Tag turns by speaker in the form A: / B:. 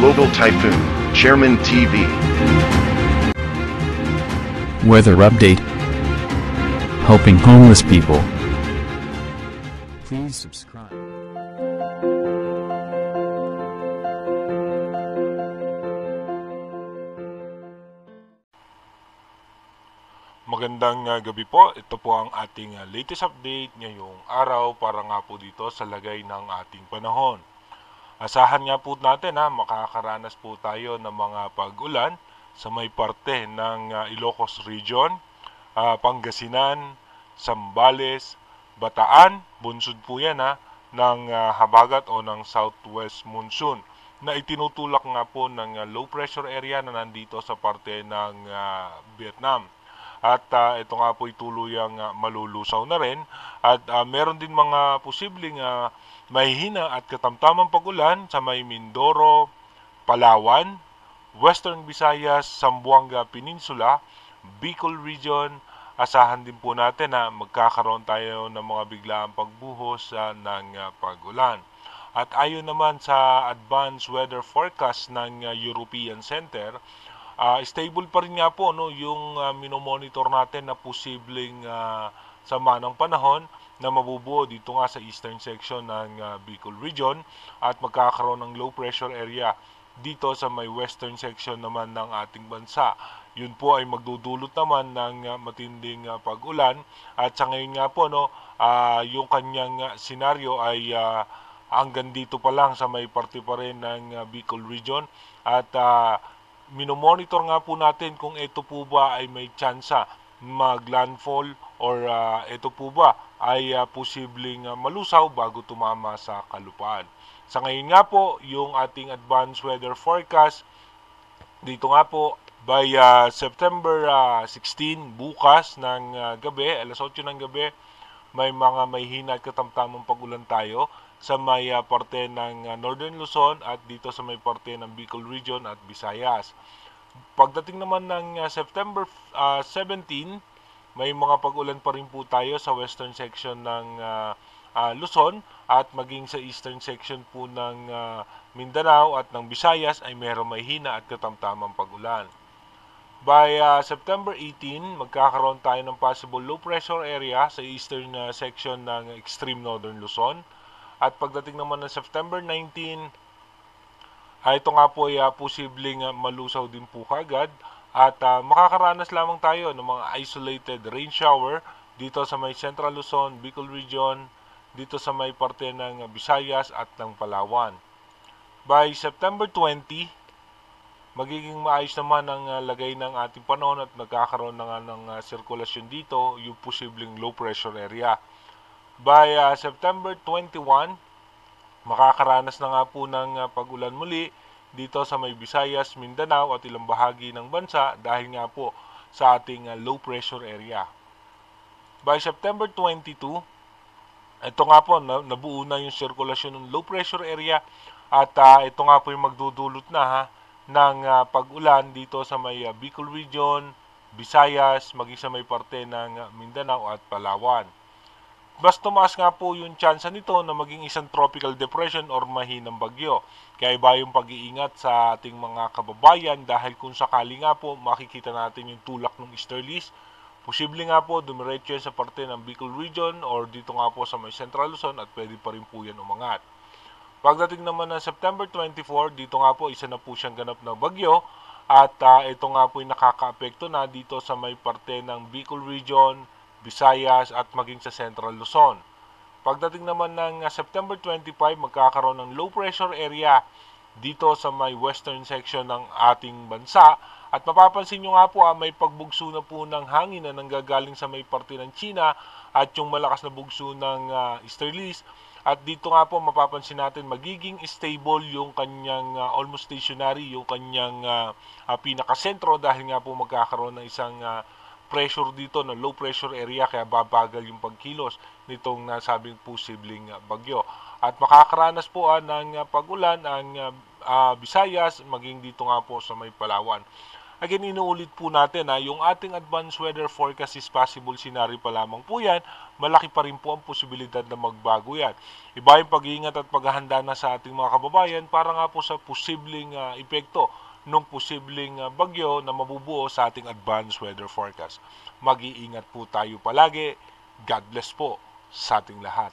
A: Global Typhoon, Chairman TV.
B: Weather update. Helping homeless people. Please subscribe.
C: Magandang gabi po. Ito po ang ating latest update ngayong araw para nga po dito sa lagay ng ating panahon. Asahan nga po natin makakaranas po tayo ng mga pag-ulan sa may parte ng Ilocos Region, Pangasinan, Zambales, Bataan, bunsod po yan ng habagat o ng southwest monsoon na itinutulak nga po ng low pressure area na nandito sa parte ng Vietnam. At ito nga po tuluyang malulusaw na rin at meron din mga posibleng mahihina at katamtamang pag-ulan sa may Mindoro, Palawan, Western Visayas, Zamboanga Peninsula, Bicol Region. Asahan din po natin na magkakaroon tayo ng mga biglaang pagbuhos ng pag-ulan. At ayon naman sa advanced weather forecast ng European Center, stable pa rin nga po yung minomonitor natin na posibleng sama ng panahon na mabubuo dito nga sa eastern section ng Bicol Region at magkakaroon ng low pressure area dito sa may western section naman ng ating bansa. Yun po ay magdudulot naman ng matinding pag-ulan at sa ngayon nga po yung kanyang senaryo ay hanggang dito pa lang sa may parte pa rin ng Bicol Region at minomonitor nga po natin kung ito po ba ay may tsansa mag-landfall or ito po ba ay posibleng malusaw bago tumama sa kalupaan. Sa ngayon nga po, yung ating advanced weather forecast, dito nga po, by September 16, bukas ng gabi, alas 8 ng gabi, may mga hina at katamtamang pag-ulan tayo sa may parte ng Northern Luzon at dito sa may parte ng Bicol Region at Visayas. Pagdating naman ng September 17, may mga pag-ulan pa rin po tayo sa western section ng Luzon at maging sa eastern section po ng Mindanao at ng Visayas ay mayroong mahina at katamtamang pag-ulan. By September 18, magkakaroon tayo ng possible low pressure area sa eastern section ng extreme northern Luzon. At pagdating naman ng September 19, ito nga po ay posibleng malusaw din po kagad. At makakaranas lamang tayo ng mga isolated rain shower dito sa may Central Luzon, Bicol Region, dito sa may parte ng Visayas at ng Palawan. By September 20, magiging maayos naman ang lagay ng ating panahon at nagkakaroon na nga ng sirkulasyon dito, yung posibleng low pressure area. By September 21, makakaranas na nga po ng pag-ulan muli dito sa may Visayas, Mindanao at ilang bahagi ng bansa dahil nga po sa ating low pressure area. By September 22, ito nga po, nabuo na yung sirkulasyon ng low pressure area at ito nga po yung magdudulot na ng pag-ulan dito sa may Bicol Region, Visayas, maging sa may parte ng Mindanao at Palawan. Mas tumaas nga po yung tsansa nito na maging isang tropical depression or mahinang bagyo. Kaya iba yung pag-iingat sa ating mga kababayan dahil kung sakali nga po makikita natin yung tulak ng easterlies, posible nga po dumiretso yan sa parte ng Bicol Region or dito nga po sa may Central Luzon at pwede pa rin po yan umangat. Pagdating naman ng September 24, dito nga po isa na po siyang ganap na bagyo at ito nga po yung nakaka-apekto na dito sa may parte ng Bicol Region, Visayas at maging sa Central Luzon. Pagdating naman ng September 25, magkakaroon ng low pressure area dito sa may western section ng ating bansa. At mapapansin nyo nga po may pagbugso na po ng hangin na nanggagaling sa may parte ng China at yung malakas na bugso ng easterlies. At dito nga po mapapansin natin magiging stable yung kanyang almost stationary, yung kanyang pinakasentro dahil nga po magkakaroon ng isang pressure dito na low pressure area kaya babagal yung pagkilos nitong nasabing posibleng bagyo. At makakaranas po ng pag-ulan ang Visayas maging dito nga po sa may Palawan. Again, inuulit po natin yung ating advanced weather forecast is possible scenario pa lamang po yan. Malaki pa rin po ang posibilidad na magbago yan. Iba yung pag-iingat at paghahanda na sa ating mga kababayan para nga po sa posibleng epekto ng posibleng bagyo na mabubuo sa ating advanced weather forecast. Mag-iingat po tayo palagi. God bless po sa ating lahat.